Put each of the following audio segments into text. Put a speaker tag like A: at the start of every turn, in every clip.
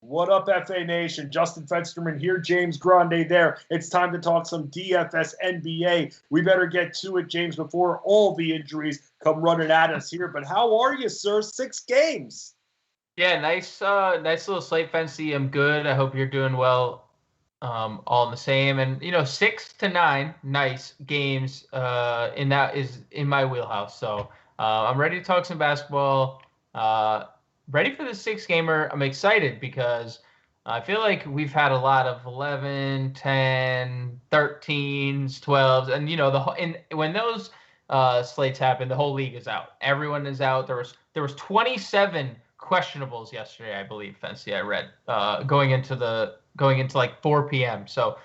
A: What up, FA Nation? Justin Fensterman here, James Grande there. It's time to talk some DFS NBA. We better get to it, James, before all the injuries come running at us here. But how are you, sir? 6 games.
B: Yeah, nice little slate, Fancy. I'm good. I hope you're doing well. All in the same, and 6 to 9 nice games. In that is in my wheelhouse. So I'm ready to talk some basketball. Ready for the 6-gamer. I'm excited because I feel like we've had a lot of 11, 10, 13s, 12s, and when those slates happen, the whole league is out. Everyone is out. There was 27 questionables yesterday, I believe. Fancy, I read going into like 4 p.m. So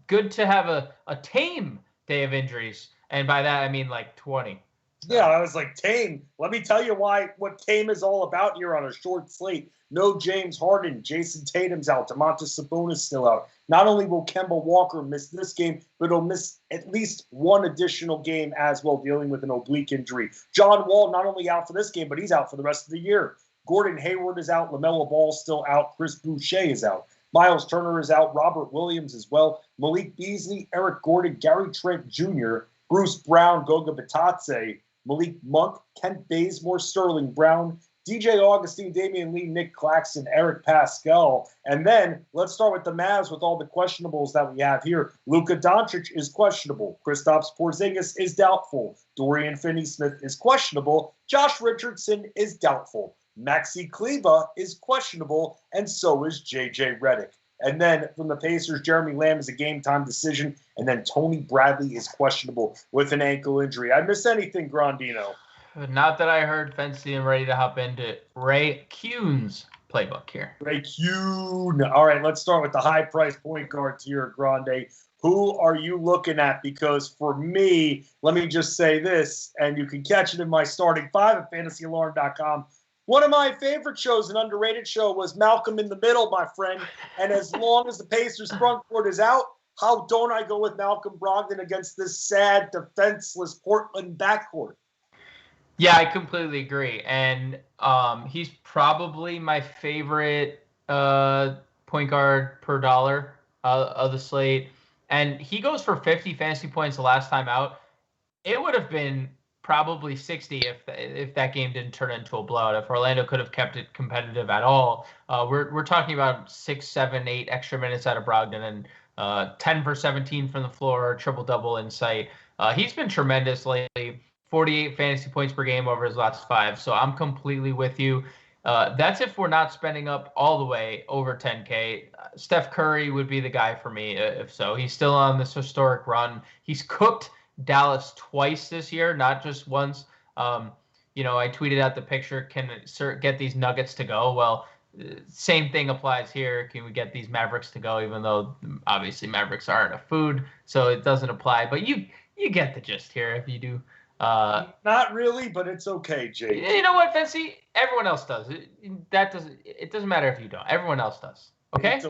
B: good to have a tame day of injuries, and by that I mean like 20. So.
A: Yeah, I was like, tame. Let me tell you what tame is all about here on a short slate. No James Harden. Jason Tatum's out. Domantas Sabonis still out. Not only will Kemba Walker miss this game, but he'll miss at least one additional game as well, dealing with an oblique injury. John Wall not only out for this game, but he's out for the rest of the year. Gordon Hayward is out. LaMelo Ball's still out. Chris Boucher is out. Miles Turner is out. Robert Williams as well. Malik Beasley, Eric Gordon, Gary Trent Jr., Bruce Brown, Goga Bitadze, Malik Monk, Kent Bazemore, Sterling Brown, DJ Augustine, Damian Lee, Nick Claxton, Eric Pascal. And then let's start with the Mavs with all the questionables that we have here. Luka Doncic is questionable. Kristaps Porzingis is doubtful. Dorian Finney-Smith is questionable. Josh Richardson is doubtful. Maxi Kleba is questionable, and so is J.J. Redick. And then from the Pacers, Jeremy Lamb is a game-time decision, and then Tony Bradley is questionable with an ankle injury. I miss anything, Grandino?
B: Not that I heard. Fancy and ready to hop into Ray Kuhn's playbook here.
A: Ray Kuhn. All right, let's start with the high-price point guards here, Grande. Who are you looking at? Because for me, let me just say this, and you can catch it in my starting 5 at fantasyalarm.com. One of my favorite shows, an underrated show, was Malcolm in the Middle, my friend. And as long as the Pacers front court is out, how don't I go with Malcolm Brogdon against this sad, defenseless Portland backcourt?
B: Yeah, I completely agree. And he's probably my favorite point guard per dollar of the slate. And he goes for 50 fantasy points the last time out. It would have been probably 60 if that game didn't turn into a blowout. If Orlando could have kept it competitive at all, we're talking about 6, 7, 8 extra minutes out of Brogdon and 10 for 17 from the floor, triple double in sight. He's been tremendous lately. 48 fantasy points per game over his last 5. So I'm completely with you. That's if we're not spending up all the way over 10K. Steph Curry would be the guy for me if so. He's still on this historic run. He's cooked Dallas twice this year, not just once. I tweeted out the picture, can get these Nuggets to go? Well, same thing applies here. Can we get these Mavericks to go, even though obviously Mavericks aren't a food, so it doesn't apply. But you get the gist here if you do.
A: Not really, but it's okay, Jake.
B: You know what, Fancy? Everyone else does. It doesn't matter if you don't. Everyone else does. Okay?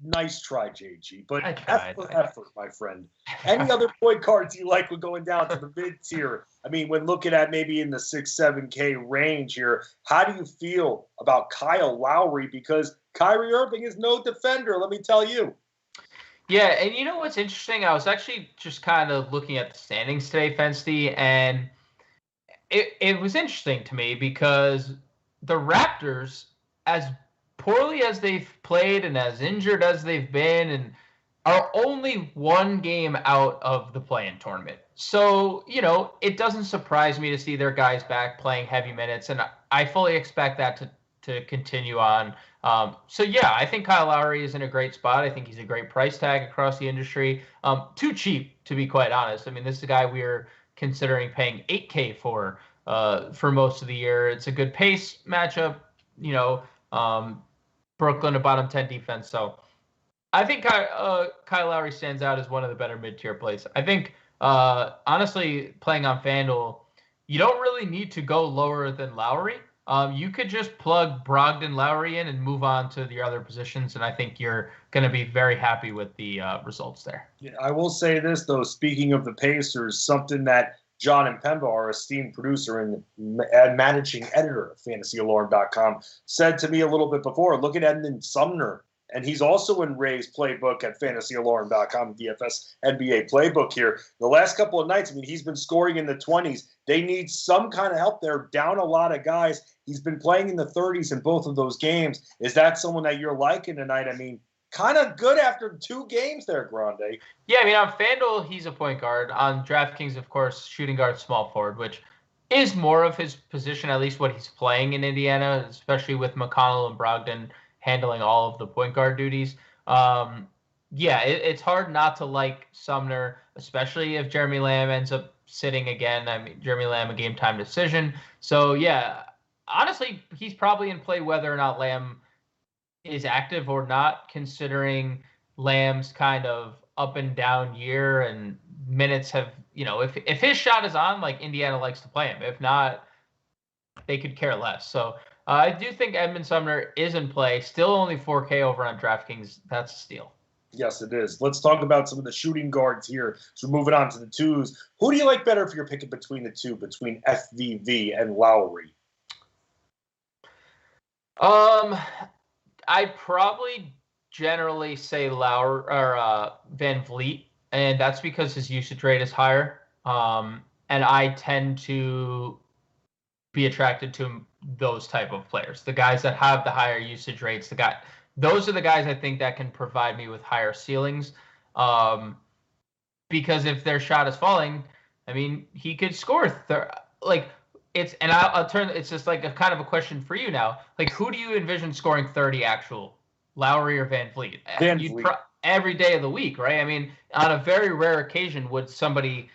A: Nice try, JG. But effort, my friend. Any other point cards you like when going down to the mid-tier? I mean, when looking at maybe in the 6, 7K range here, how do you feel about Kyle Lowry? Because Kyrie Irving is no defender, let me tell you.
B: Yeah, and you know what's interesting? I was actually just kind of looking at the standings today, Fensty, and it was interesting to me because the Raptors, as poorly as they've played and as injured as they've been, and are only one game out of the play-in tournament. So, it doesn't surprise me to see their guys back playing heavy minutes, and I fully expect that to continue on. So, yeah, I think Kyle Lowry is in a great spot. I think he's a great price tag across the industry. Too cheap, to be quite honest. I mean, this is a guy we're considering paying $8K for most of the year. It's a good pace matchup, Brooklyn, a bottom 10 defense. So I think Kyle Lowry stands out as one of the better mid-tier plays. I think, honestly, playing on FanDuel, you don't really need to go lower than Lowry. You could just plug Brogdon, Lowry in and move on to the other positions, and I think you're going to be very happy with the results there.
A: Yeah, I will say this, though, speaking of the Pacers, something that John and Pemba, our esteemed producer and managing editor of FantasyAlarm.com, said to me a little bit before, look at Edmund Sumner. And he's also in Ray's playbook at FantasyAlarm.com, DFS NBA playbook here. The last couple of nights, I mean, he's been scoring in the 20s. They need some kind of help. They're down a lot of guys. He's been playing in the 30s in both of those games. Is that someone that you're liking tonight? I mean, kind of good after 2 games there, Grande.
B: Yeah, I mean, on FanDuel, he's a point guard. On DraftKings, of course, shooting guard, small forward, which is more of his position, at least what he's playing in Indiana, especially with McConnell and Brogdon handling all of the point guard duties. It's hard not to like Sumner, especially if Jeremy Lamb ends up sitting again. I mean, Jeremy Lamb, a game time decision. So, yeah, honestly, he's probably in play whether or not Lamb is active or not, considering Lamb's kind of up and down year and minutes have, if his shot is on, like, Indiana likes to play him. If not, they could care less. So I do think Edmund Sumner is in play. Still only 4K over on DraftKings. That's a steal.
A: Yes, it is. Let's talk about some of the shooting guards here. So moving on to the 2s. Who do you like better if you're picking between the 2, between FVV and Lowry?
B: I'd probably generally say Lowry or Van Vliet, and that's because his usage rate is higher. And I tend to be attracted to those type of players, the guys that have the higher usage rates. Those are the guys I think that can provide me with higher ceilings. Because if their shot is falling, I mean, he could score. I'll turn. It's just like a kind of a question for you now. Like, who do you envision scoring 30 actual, Lowry or Van Vliet? Every day of the week, right? I mean, on a very rare occasion would somebody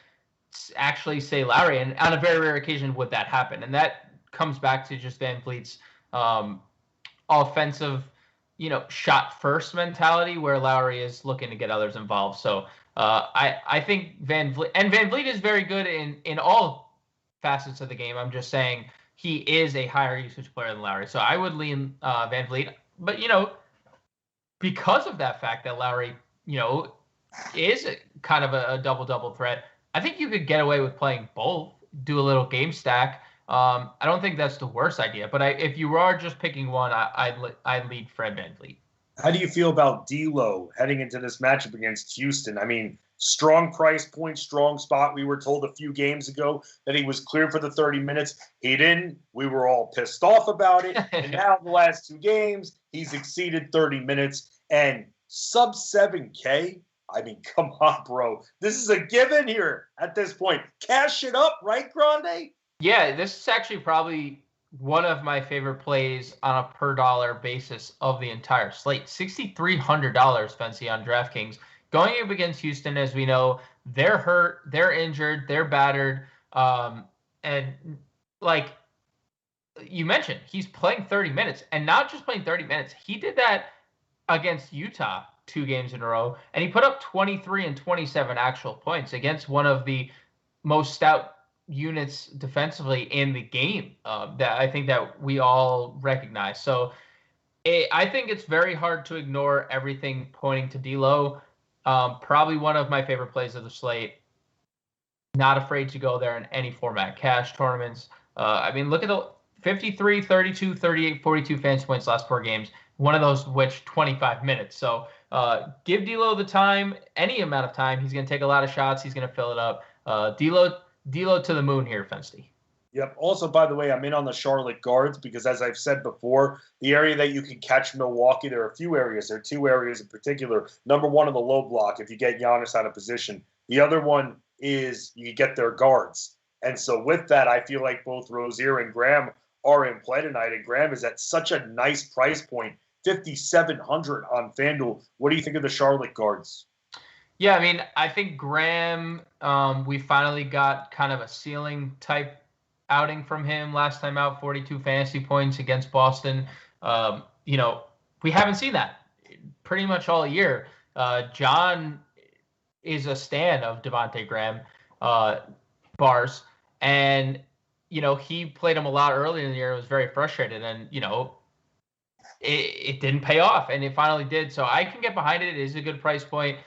B: actually say Lowry, and on a very rare occasion would that happen? And that comes back to just Van Vliet's offensive, shot first mentality, where Lowry is looking to get others involved. So I think Van Vliet is very good in all facets of the game. I'm just saying he is a higher usage player than Lowry. So I would lean Van Vliet. But, because of that fact that Lowry, is kind of a double-double threat, I think you could get away with playing both, do a little game stack. I don't think that's the worst idea. But if you are just picking one, I'd lead Fred Van Vliet.
A: How do you feel about D'Lo heading into this matchup against Houston? I mean, strong price point, strong spot. We were told a few games ago that he was clear for the 30 minutes. He didn't. We were all pissed off about it. And now the last 2 games, he's exceeded 30 minutes and sub 7K. I mean, come on, bro. This is a given here at this point. Cash it up, right, Grande?
B: Yeah, this is actually probably one of my favorite plays on a per dollar basis of the entire slate. $6,300, Fancy, on DraftKings. Going up against Houston, as we know, they're hurt, they're injured, they're battered. And like you mentioned, he's playing 30 minutes, and not just playing 30 minutes. He did that against Utah 2 games in a row, and he put up 23 and 27 actual points against one of the most stout units defensively in the game, that I think that we all recognize. So I think it's very hard to ignore everything pointing to D'Lo. Probably one of my favorite plays of the slate. Not afraid to go there in any format. Cash tournaments. I mean, look at the 53, 32, 38, 42 fantasy points last 4 games. One of those which 25 minutes. So give D'Lo the time, any amount of time. He's going to take a lot of shots. He's going to fill it up. D'Lo to the moon here, Fensty.
A: Yep. Also, by the way, I'm in on the Charlotte guards because, as I've said before, the area that you can catch Milwaukee, there are a few areas. There are 2 areas in particular. Number one, on the low block, if you get Giannis out of position. The other one is you get their guards. And so with that, I feel like both Rozier and Graham are in play tonight. And Graham is at such a nice price point, $5,700 on FanDuel. What do you think of the Charlotte guards?
B: Yeah, I mean, I think Graham, we finally got kind of a ceiling type outing from him last time out, 42 fantasy points against Boston. We haven't seen that pretty much all year. John is a stan of Devontae Graham bars, and he played him a lot earlier in the year and was very frustrated, and it didn't pay off, and it finally did. So I can get behind it. It is a good price point.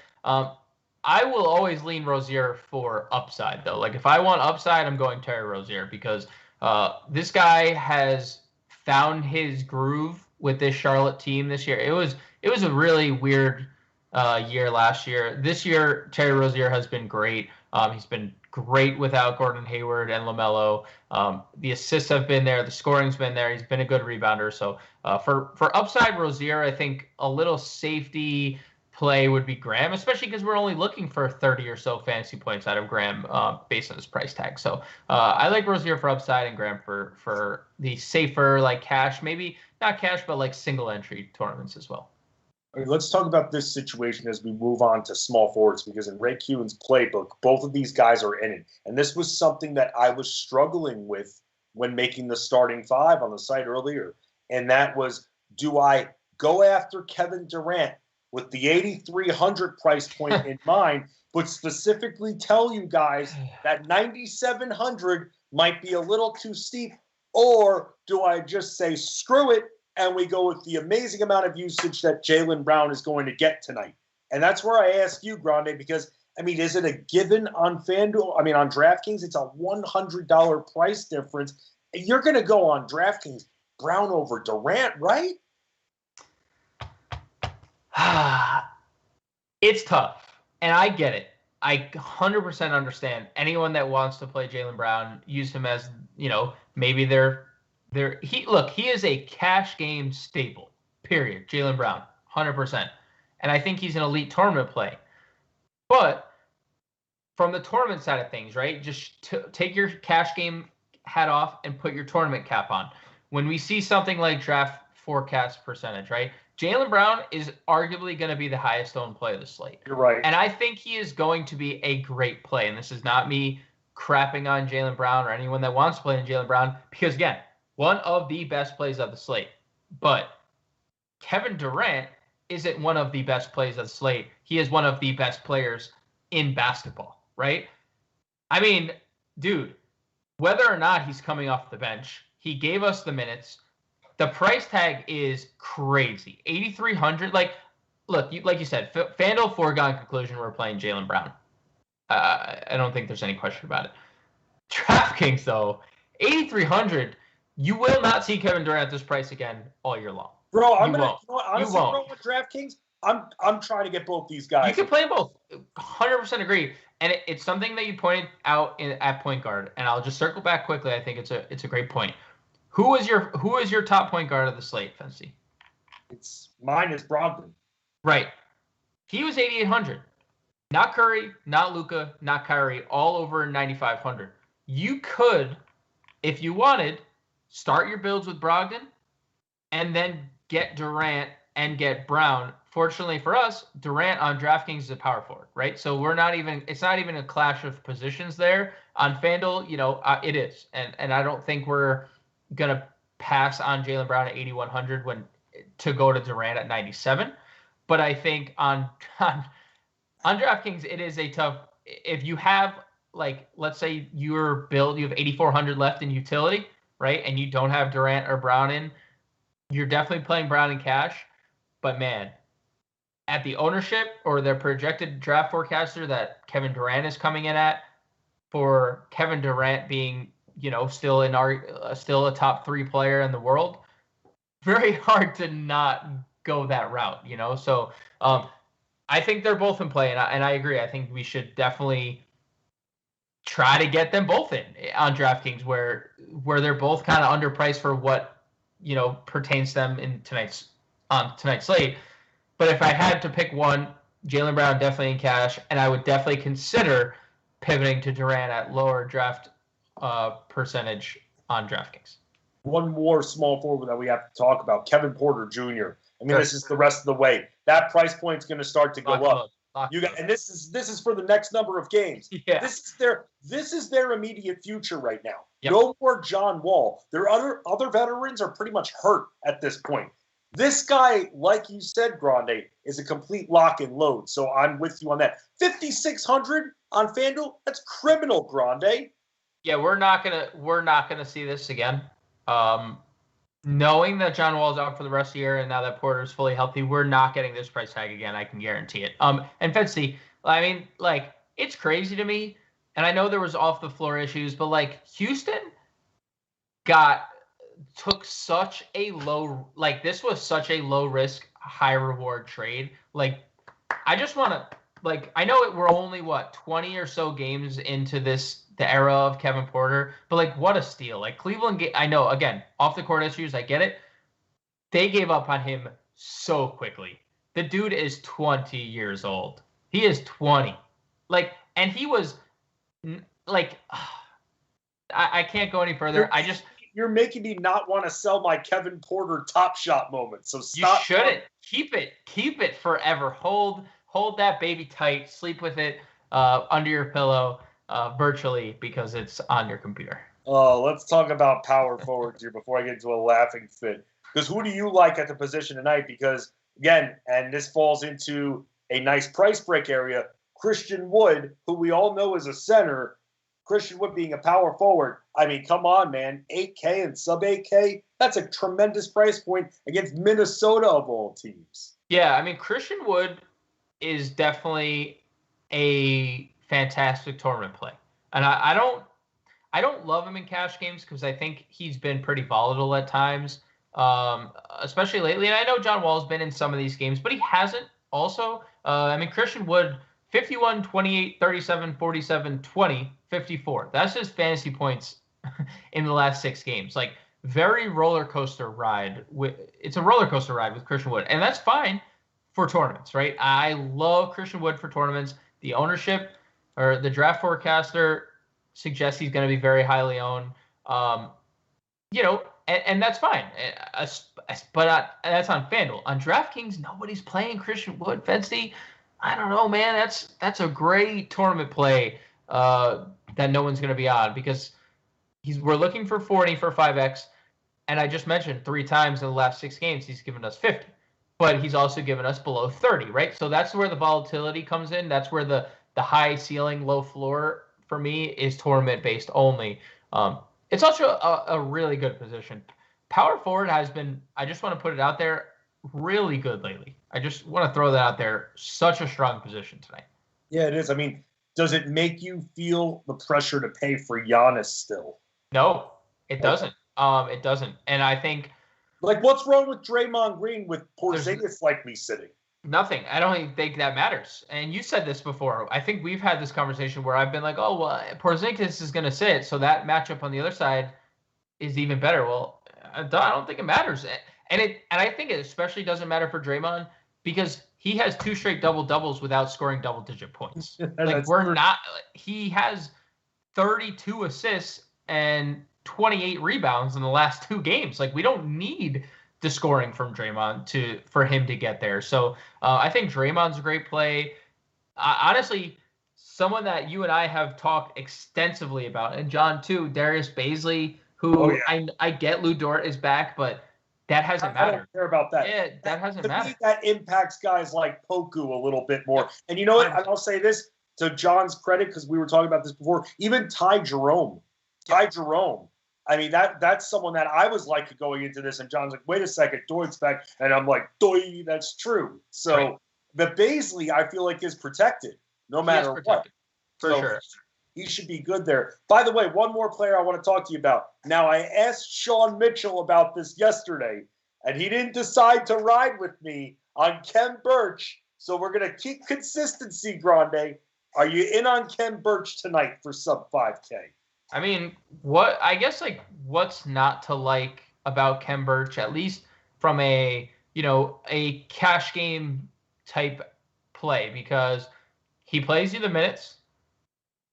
B: I will always lean Rozier for upside, though. Like, if I want upside, I'm going Terry Rozier because this guy has found his groove with this Charlotte team this year. It was a really weird year last year. This year, Terry Rozier has been great. He's been great without Gordon Hayward and LaMelo. The assists have been there. The scoring's been there. He's been a good rebounder. So for upside Rozier, I think a little safety play would be Graham, especially because we're only looking for 30 or so fantasy points out of Graham based on his price tag. So I like Rozier for upside and Graham for the safer, like cash, maybe not cash, but like single entry tournaments as well.
A: I mean, let's talk about this situation as we move on to small forwards, because in Ray Kuhn's playbook, both of these guys are in it. And this was something that I was struggling with when making the starting five on the site earlier. And that was, do I go after Kevin Durant with the 8,300 price point in mind, but specifically tell you guys that 9,700 might be a little too steep? Or do I just say, screw it, and we go with the amazing amount of usage that Jaylen Brown is going to get tonight? And that's where I ask you, Grande, because, I mean, is it a given on FanDuel? I mean, on DraftKings, it's a $100 price difference. You're going to go on DraftKings Brown over Durant, right?
B: It's tough, and I get it. I 100% understand. Anyone that wants to play Jaylen Brown, use him as, maybe he is a cash game staple, period. Jaylen Brown, 100%. And I think he's an elite tournament play. But from the tournament side of things, right, just take your cash game hat off and put your tournament cap on. When we see something like draft forecast percentage, right, Jaylen Brown is arguably going to be the highest owned play of the slate.
A: You're right.
B: And I think he is going to be a great play. And this is not me crapping on Jaylen Brown or anyone that wants to play in Jaylen Brown, because, again, one of the best plays of the slate. But Kevin Durant isn't one of the best plays of the slate. He is one of the best players in basketball, right? I mean, dude, whether or not he's coming off the bench, he gave us the minutes. The price tag is crazy. 8,300. Like, look, like you said, FanDuel foregone conclusion, we're playing Jaylen Brown. I don't think there's any question about it. DraftKings, though, 8,300. You will not see Kevin Durant at this price again all year long.
A: Bro, honestly, bro, with DraftKings, I'm trying to get both these guys.
B: You can play both. 100% agree. And it's something that you pointed out at point guard, and I'll just circle back quickly. I think it's a great point. Who is your top point guard of the slate, Fency?
A: Mine is Brogdon.
B: Right. He was 8,800. Not Curry, not Luka, not Kyrie, all over 9,500. You could, if you wanted, start your builds with Brogdon and then get Durant and get Brown. Fortunately for us, Durant on DraftKings is a power forward, right? So it's not even a clash of positions there. On FanDuel, it is. And I don't think we're going to pass on Jaylen Brown at 8,100 to go to Durant at 97. But I think on DraftKings, it is a tough, if you have, like, let's say your build, you have 8,400 left in utility, right? And you don't have Durant or Brown in, you're definitely playing Brown in cash. But man, at the ownership or the projected draft forecaster that Kevin Durant is coming in at, for Kevin Durant being, still a top 3 player in the world, very hard to not go that route, So I think they're both in play, and I agree. I think we should definitely try to get them both in on DraftKings, where they're both kind of underpriced for what pertains to them in tonight's slate. But if I had to pick one, Jaylen Brown definitely in cash, and I would definitely consider pivoting to Durant at lower draft percentage on DraftKings.
A: One more small forward that we have to talk about, Kevin Porter Jr. I mean, This is the rest of the way. That price point's going to start to go up. And this is for the next number of games.
B: Yeah.
A: This is their immediate future right now.
B: Yep.
A: No more John Wall. Their other veterans are pretty much hurt at this point. This guy, like you said, Grande, is a complete lock and load. So I'm with you on that. 5,600 on FanDuel, that's criminal, Grande.
B: Yeah, we're not gonna see this again. Knowing that John Wall's out for the rest of the year, and now that Porter's fully healthy, we're not getting this price tag again. I can guarantee it. And Fetsy, I mean, like, it's crazy to me. And I know there was off the floor issues, but like Houston took such a low, like this was such a low risk, high reward trade. Like, I just want to, like, I know we're only 20 or so games into the era of Kevin Porter, but like, what a steal. Like Cleveland, I know, again, off the court issues, I get it. They gave up on him so quickly. The dude is 20 years old. He is 20. Like, and he was like, I can't go any further.
A: You're making me not want to sell my Kevin Porter Top Shot moment. So stop.
B: You shouldn't. Keep it forever. Hold that baby tight. Sleep with it under your pillow virtually because it's on your computer.
A: Oh, let's talk about power forwards here before I get into a laughing fit. Because who do you like at the position tonight? Because, again, and this falls into a nice price break area, Christian Wood, who we all know is a center, Christian Wood being a power forward. I mean, come on, man. 8K and sub 8K, that's a tremendous price point against Minnesota of all teams.
B: Yeah, I mean, Christian Wood is definitely a fantastic tournament play. And I don't love him in cash games because I think he's been pretty volatile at times, especially lately. And I know John Wall's been in some of these games, but he hasn't also. I mean, Christian Wood, 51, 28, 37, 47, 20, 54. That's his fantasy points in the last 6 games. Like, very roller coaster ride. It's a roller coaster ride with Christian Wood. And that's fine for tournaments, right? I love Christian Wood for tournaments. The ownership or the draft forecaster suggests he's going to be very highly owned. And that's fine. But that's on FanDuel. On DraftKings, nobody's playing Christian Wood. Fensty, I don't know, man. That's a great tournament play that no one's going to be on because we're looking for 40 for 5X. And I just mentioned 3 times in the last 6 games he's given us 50. But he's also given us below 30, right? So that's where the volatility comes in. That's where the high ceiling, low floor for me is tournament based only. It's also a really good position. Power forward has been, I just want to put it out there, really good lately. I just want to throw that out there. Such a strong position tonight.
A: Yeah, it is. I mean, does it make you feel the pressure to pay for Giannis still?
B: No, it doesn't. It doesn't. And I think,
A: like, what's wrong with Draymond Green with Porzingis likely sitting?
B: Nothing. I don't even think that matters. And you said this before. I think we've had this conversation where I've been like, oh, well, Porzingis is going to sit, so that matchup on the other side is even better. Well, I don't think it matters. And I think it especially doesn't matter for Draymond because he has 2 straight double-doubles without scoring double-digit points. He has 32 assists and 28 rebounds in the last 2 games. Like, we don't need the scoring from Draymond for him to get there. So I think Draymond's a great play. Honestly, someone that you and I have talked extensively about, and John too, Darius Bazley, who I get Lou Dort is back, but that hasn't mattered.
A: I don't care about that.
B: Yeah, that hasn't mattered.
A: Me, that impacts guys like Poku a little bit more. And you know what? I'll say this to John's credit, because we were talking about this before. Even Ty Jerome. I mean, that's someone that I was like going into this, and John's like, wait a second, Dort's back. And I'm like, Doy, that's true. So the Bazley, I feel like, is protected no matter what.
B: For sure.
A: He should be good there. By the way, one more player I want to talk to you about. Now, I asked Sean Mitchell about this yesterday, and he didn't decide to ride with me on Kem Birch. So we're going to keep consistency, Grande. Are you in on Kem Birch tonight for sub 5K?
B: I mean, what's not to like about Kem Birch, at least from a cash game type play, because he plays you the minutes.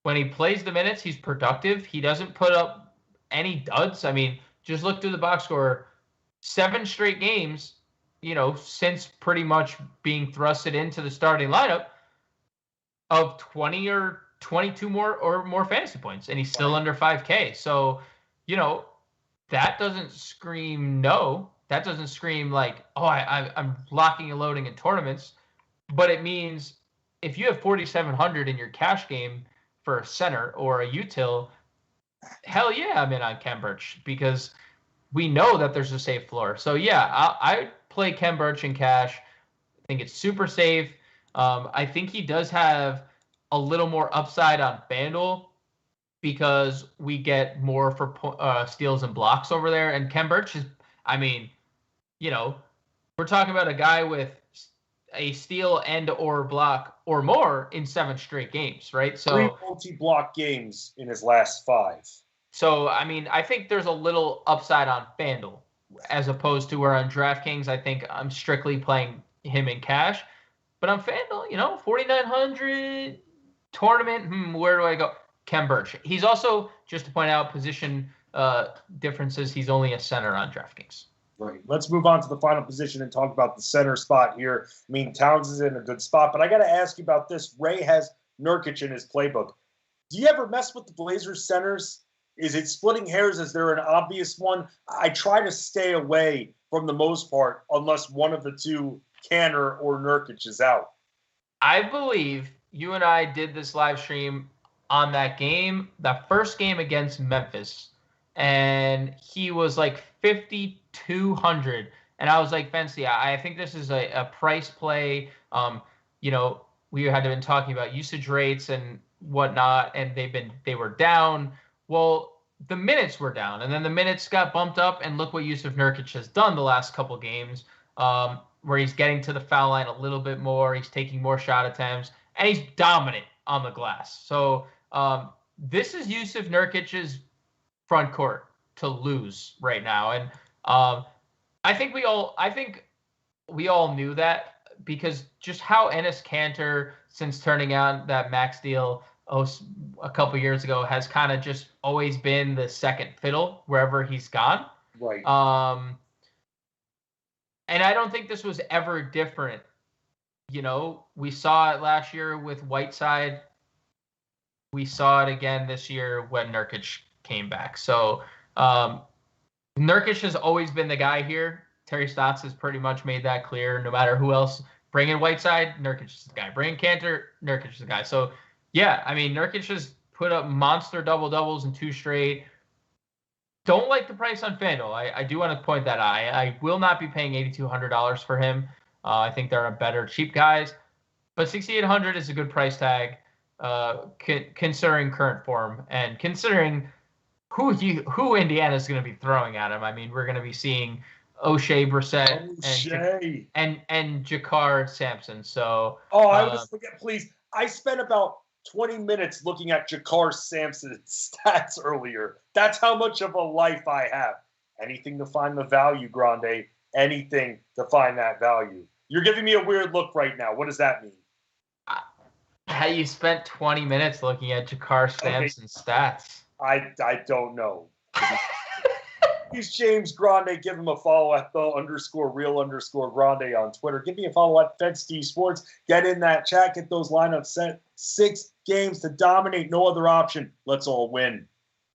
B: When he plays the minutes, he's productive. He doesn't put up any duds. I mean, just look through the box score. 7 straight games, since pretty much being thrusted into the starting lineup of 20 or 22 more fantasy points, and he's still under 5K. So, that doesn't scream no. That doesn't scream like, oh, I'm locking and loading in tournaments. But it means if you have 4,700 in your cash game for a center or a util, hell yeah, I'm in on Kem Birch because we know that there's a safe floor. So yeah, I play Kem Birch in cash. I think it's super safe. I think he does have a little more upside on FanDuel because we get more for steals and blocks over there. And Ken Birch is, I mean, we're talking about a guy with a steal and or block or more in 7 straight games, right? So
A: 3 multi-block games in his last 5.
B: So, I mean, I think there's a little upside on FanDuel as opposed to where on DraftKings, I think I'm strictly playing him in cash. But on FanDuel, 4,900 tournament, where do I go? Ken Birch. He's also, just to point out, position differences, he's only a center on DraftKings.
A: Right. Let's move on to the final position and talk about the center spot here. I mean, Towns is in a good spot, but I got to ask you about this. Ray has Nurkic in his playbook. Do you ever mess with the Blazers centers? Is it splitting hairs? Is there an obvious one? I try to stay away from the most part unless one of the two, Canner or Nurkic, is out.
B: I believe you and I did this live stream on that game, that first game against Memphis, and he was like 5,200. And I was like, Fancy, I think this is a price play. We had been talking about usage rates and whatnot, and they were down. Well, the minutes were down, and then the minutes got bumped up, and look what Jusuf Nurkic has done the last couple games, where he's getting to the foul line a little bit more, he's taking more shot attempts, and he's dominant on the glass. So this is Jusuf Nurkic's front court to lose right now, and I think we all knew that because just how Enes Kanter, since turning out that max deal a couple years ago, has kind of just always been the second fiddle wherever he's gone.
A: Right.
B: And I don't think this was ever different. We saw it last year with Whiteside. We saw it again this year when Nurkic came back. So Nurkic has always been the guy here. Terry Stotts has pretty much made that clear. No matter who else, bring in Whiteside, Nurkic is the guy. Bring in Kanter, Nurkic is the guy. So, yeah, I mean, Nurkic has put up monster double-doubles in 2 straight. Don't like the price on FanDuel. I do want to point that out. I will not be paying $8,200 for him. I think there are better cheap guys. But $6,800 is a good price tag, considering current form and considering who Indiana is going to be throwing at him. I mean, we're going to be seeing O'Shea Brissett and Jakar Sampson. So
A: I always forget, please. I spent about 20 minutes looking at Jakar Sampson's stats earlier. That's how much of a life I have. Anything to find the value, Grande. Anything to find that value. You're giving me a weird look right now. What does that mean?
B: You spent 20 minutes looking at Jakar Sampson's stats.
A: I don't know. He's James Grande. Give him a follow at the_real_Grande on Twitter. Give me a follow at FedSteve Sports. Get in that chat. Get those lineups set. 6 games to dominate. No other option. Let's all win.